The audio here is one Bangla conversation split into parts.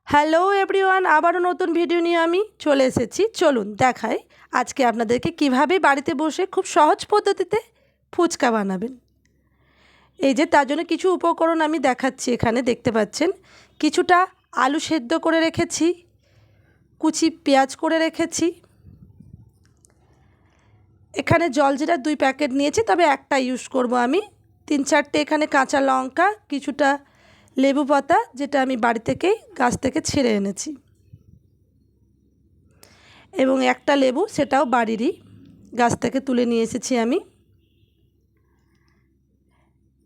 হ্যালো এভরিওয়ান, আবারও নতুন ভিডিও নিয়ে আমি চলে এসেছি। চলুন দেখাই আজকে আপনাদেরকে কিভাবে বাড়িতে বসে খুব সহজ পদ্ধতিতে ফুচকা বানাবেন। এই যে তার জন্য কিছু উপকরণ আমি দেখাচ্ছি। এখানে দেখতে পাচ্ছেন কিছুটা আলু সেদ্ধ করে রেখেছি, কুচি পেঁয়াজ করে রেখেছি, এখানে জলজিরা 2 প্যাকেট নিয়েছি, তবে একটা ইউজ করব আমি। 3-4টে এখানে কাঁচা লঙ্কা, কিছুটা লেবু পাতা যেটা আমি বাড়ি থেকেই গাছ থেকে ছিঁড়ে এনেছি, এবং একটা লেবু, সেটাও বাড়িরই গাছ থেকে তুলে নিয়ে এসেছি আমি।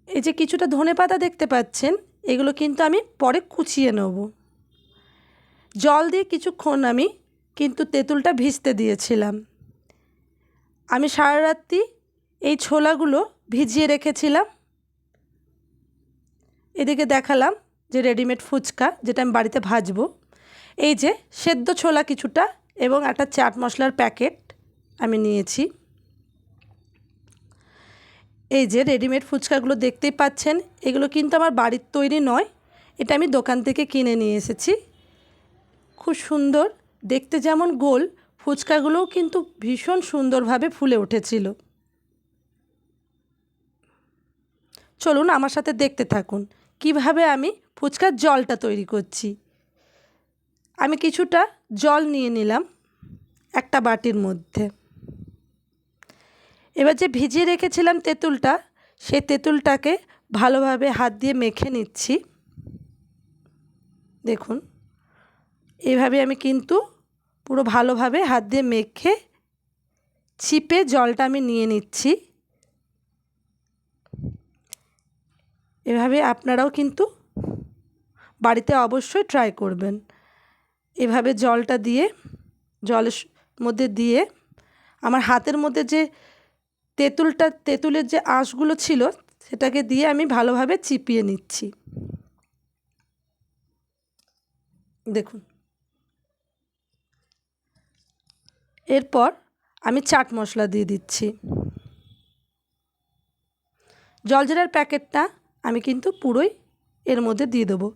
এই যে কিছুটা ধনেপাতা দেখতে পাচ্ছেন, এগুলো কিন্তু আমি পরে কুচিয়ে নেব। জল দিয়ে কিছুক্ষণ আমি কিন্তু তেঁতুলটা ভিজতে দিয়েছিলাম। আমি সারা রাত্রি এই ছোলাগুলো ভিজিয়ে রেখেছিলাম। এদিকে দেখালাম যে রেডিমেড ফুচকা যেটা আমি বাড়িতে ভাজবো। এই যে সেদ্ধ ছোলা কিছুটা এবং একটা চাট মশলার প্যাকেট আমি নিয়েছি। এই যে রেডিমেড ফুচকাগুলো দেখতেই পাচ্ছেন, এগুলো কিন্তু আমার বাড়ির তৈরি নয়, এটা আমি দোকান থেকে কিনে নিয়ে এসেছি। খুব সুন্দর দেখতে, যেমন গোল, ফুচকাগুলোও কিন্তু ভীষণ সুন্দরভাবে ফুলে উঠেছিল। চলুন আমার সাথে দেখতে থাকুন কিভাবে আমি ফুচকার জলটা তৈরি করছি। আমি কিছুটা জল নিয়ে নিলাম একটা বাটির মধ্যে। এবার যে ভিজিয়ে রেখেছিলাম তেঁতুলটা, সেই তেঁতুলটাকে ভালোভাবে হাত দিয়ে মেখে নিচ্ছি। দেখুন এইভাবে আমি কিন্তু পুরো ভালোভাবে হাত দিয়ে মেখে চিপে জলটা আমি নিয়ে নিচ্ছি। এভাবে আপনারাও কিন্তু বাড়িতে অবশ্যই ট্রাই করবেন। এভাবে জলটা দিয়ে, জলের মধ্যে দিয়ে আমার হাতের মধ্যে যে তেঁতুলের যে আঁশগুলো ছিল সেটাকে দিয়ে আমি ভালোভাবে চিপিয়ে নিচ্ছি। দেখুন, এরপর আমি চাট মশলা দিয়ে দিচ্ছি। জলজিরার প্যাকেটটা আমি কিন্তু পুরোই এর মধ্যে দিয়ে দেবো।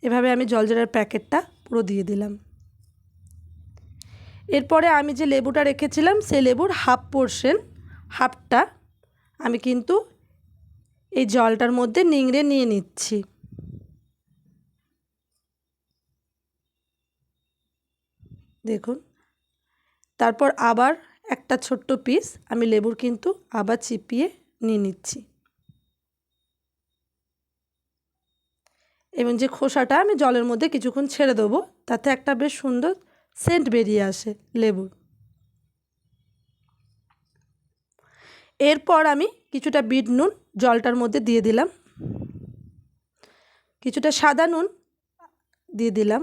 এভাবে আমি জলজিরার প্যাকেটটা পুরো দিয়ে দিলাম। এরপরে আমি যে লেবুটা রেখেছিলাম সেই লেবুর হাফটা আমি কিন্তু এই জলটার মধ্যে নিংড়ে নিয়ে নিচ্ছি। দেখুন, তারপর আবার একটা ছোট্ট পিস আমি লেবুর কিন্তু আবার চিপিয়ে নিয়ে নিচ্ছি, এবং যে খোসাটা আমি জলের মধ্যে কিছুক্ষণ ছেড়ে দেবো, তাতে একটা বেশ সুন্দর সেন্ট বেরিয়ে আসে লেবুর। এরপর আমি কিছুটা বিট নুন জলটার মধ্যে দিয়ে দিলাম, কিছুটা সাদা নুন দিয়ে দিলাম।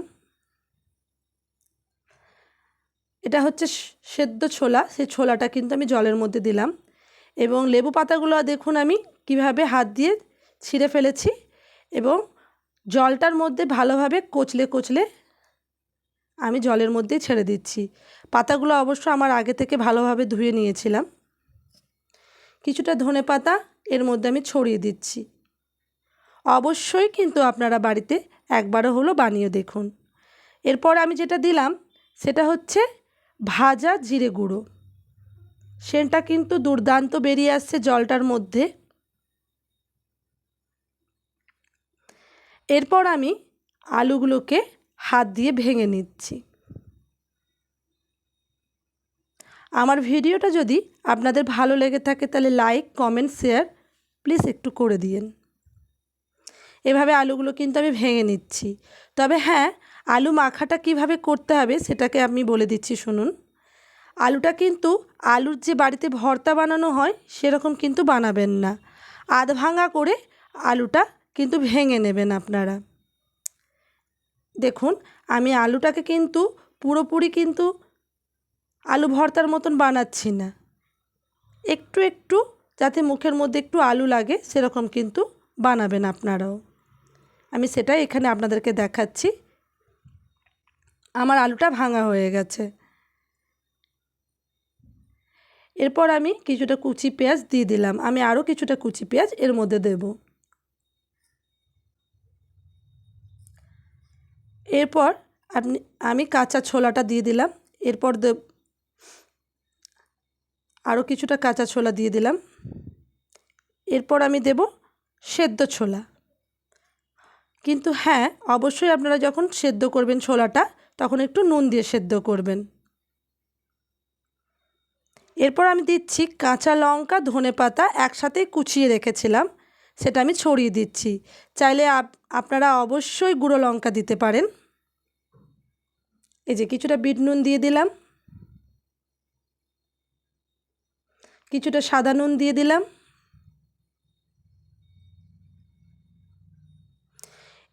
এটা হচ্ছে সেদ্ধ ছোলা, সেই ছোলাটা কিন্তু আমি জলের মধ্যে দিলাম, এবং লেবু পাতাগুলো দেখুন আমি কিভাবে হাত দিয়ে ছিঁড়ে ফেলেছি, এবং জলটার মধ্যে ভালোভাবে কচলে কচলে আমি জলের মধ্যেই ছেড়ে দিচ্ছি। পাতাগুলো অবশ্য আমার আগে থেকে ভালোভাবে ধুয়ে নিয়েছিলাম। কিছুটা ধনেপাতা এর মধ্যে আমি ছড়িয়ে দিচ্ছি। অবশ্যই কিন্তু আপনারা বাড়িতে একবারও হলো বানিয়ে দেখুন। এরপর আমি যেটা দিলাম সেটা হচ্ছে ভাজা জিরে গুঁড়ো। সেন্টটা কিন্তু দুর্দান্ত বেরিয়ে আসছে জলটার মধ্যে। এরপর আমি আলুগুলোকে হাত দিয়ে ভেঙে নিচ্ছি। আমার ভিডিওটা যদি আপনাদের ভালো লেগে থাকে তাহলে লাইক, কমেন্ট, শেয়ার প্লিজ একটু করে দিয়েন। এভাবে আলুগুলো কিন্তু আমি ভেঙে নিচ্ছি। তবে হ্যাঁ, আলু মাখাটা কিভাবে করতে হবে সেটাকে আমি বলে দিচ্ছি, শুনুন। আলুটা কিন্তু আলুর যে বাড়িতে ভর্তা বানানো হয় সেরকম কিন্তু বানাবেন না। আধ ভাঙা করে আলুটা কিন্তু ভেঙে নেবেন আপনারা। দেখুন, আমি আলুটাকে কিন্তু পুরোপুরি কিন্তু আলু ভর্তার মতন বানাচ্ছি না, একটু একটু যাতে মুখের মধ্যে একটু আলু লাগে সেরকম কিন্তু বানাবেন আপনারাও। আমি সেটাই এখানে আপনাদেরকে দেখাচ্ছি। আমার আলুটা ভাঙা হয়ে গেছে। এরপর আমি কিছুটা কুচি পেঁয়াজ দিয়ে দিলাম। আমি আরও কিছুটা কুচি পেঁয়াজ এর মধ্যে দেব। এরপর আমি কাঁচা ছোলাটা দিয়ে দিলাম। এরপর আরও কিছুটা কাঁচা ছোলা দিয়ে দিলাম। এরপর আমি দেব সেদ্ধ ছোলা। কিন্তু হ্যাঁ, অবশ্যই আপনারা যখন সেদ্ধ করবেন ছোলাটা তখন একটু নুন দিয়ে সেদ্ধ করবেন। এরপর আমি দিচ্ছি কাঁচা লঙ্কা, ধনেপাতা একসাথেই কুচিয়ে রেখেছিলাম, সেটা আমি ছড়িয়ে দিচ্ছি। চাইলে আপনারা অবশ্যই গুঁড়ো লঙ্কা দিতে পারেন। এই যে কিছুটা বিট নুন দিয়ে দিলাম, কিছুটা সাদা নুন দিয়ে দিলাম।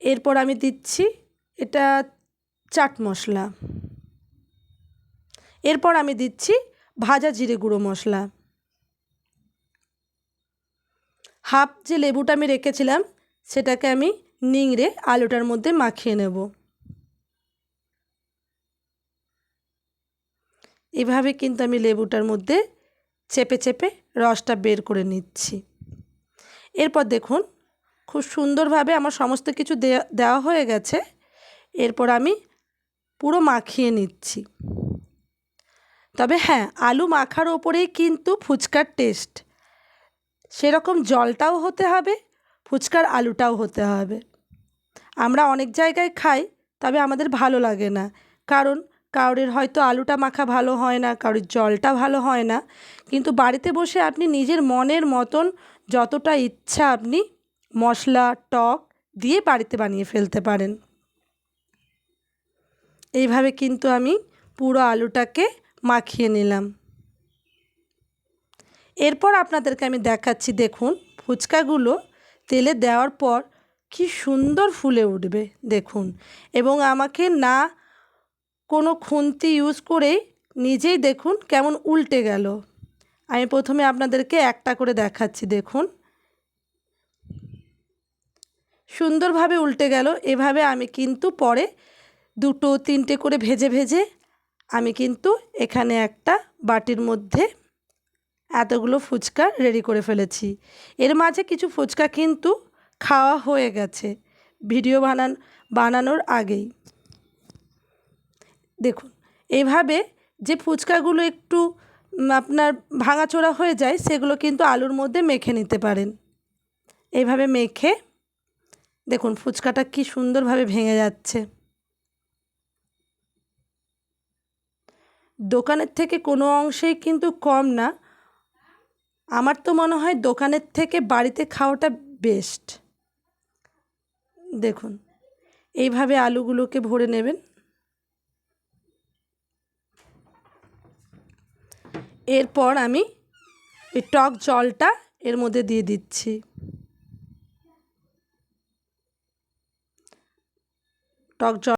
এরপর আমি দিচ্ছি এটা চাট মশলা। এরপর আমি দিচ্ছি ভাজা জিরে গুঁড়ো মশলা। হাফ যে লেবুটা আমি রেখেছিলাম সেটাকে আমি নিংড়ে আলুটার মধ্যে মাখিয়ে নেব। এভাবে কিন্তু আমি লেবুটার মধ্যে চেপে চেপে রসটা বের করে নিচ্ছি। এরপর দেখুন খুব সুন্দরভাবে আমার সমস্ত কিছু দেওয়া হয়ে গেছে। এরপর আমি পুরো মাখিয়ে নিচ্ছি। তবে হ্যাঁ, আলু মাখার ওপরেই কিন্তু ফুচকার টেস্ট। সেরকম জলটাও হতে হবে, ফুচকার আলুটাও হতে হবে। আমরা অনেক জায়গায় খাই, তবে আমাদের ভালো লাগে না, কারণ কারোর হয়তো আলুটা মাখা ভালো হয় না, কারোর জলটা ভালো হয় না। কিন্তু বাড়িতে বসে আপনি নিজের মনের মতন যতটা ইচ্ছা আপনি মশলা টক দিয়ে বাড়িতে বানিয়ে ফেলতে পারেন। এইভাবে কিন্তু আমি পুরো আলুটাকে মাখিয়ে নিলাম। এরপর আপনাদেরকে আমি দেখাচ্ছি, দেখুন ফুচকাগুলো তেলে দেওয়ার পর কি সুন্দর ফুলে উঠবে দেখুন। এবং আমাকে না কোনো খুন্তি ইউজ করেই নিজেই দেখুন কেমন উল্টে গেল। আমি প্রথমে আপনাদেরকে একটা করে দেখাচ্ছি, দেখুন সুন্দরভাবে উল্টে গেল। এভাবে আমি কিন্তু পরে 2-3টে করে ভেজে ভেজে আমি কিন্তু এখানে একটা বাটির মধ্যে এতগুলো ফুচকা রেডি করে ফেলেছি। এর মাঝে কিছু ফুচকা কিন্তু খাওয়া হয়ে গেছে ভিডিও বানানোর আগেই। দেখুন এইভাবে যে ফুচকাগুলো একটু আপনার ভাঙাচোরা হয়ে যায় সেগুলো কিন্তু আলুর মধ্যে মেখে নিতে পারেন। এইভাবে মেখে দেখুন ফুচকাটা কি সুন্দরভাবে ভেঙে যাচ্ছে। দোকানের থেকে কোনো অংশেই কিন্তু কম না। আমার তো মনে হয় দোকানের থেকে বাড়িতে খাওয়াটা বেস্ট। দেখুন এইভাবে আলুগুলোকে ভরে নেবেন। এরপর আমি এই টক জলটা এর মধ্যে দিয়ে দিচ্ছি। টক জল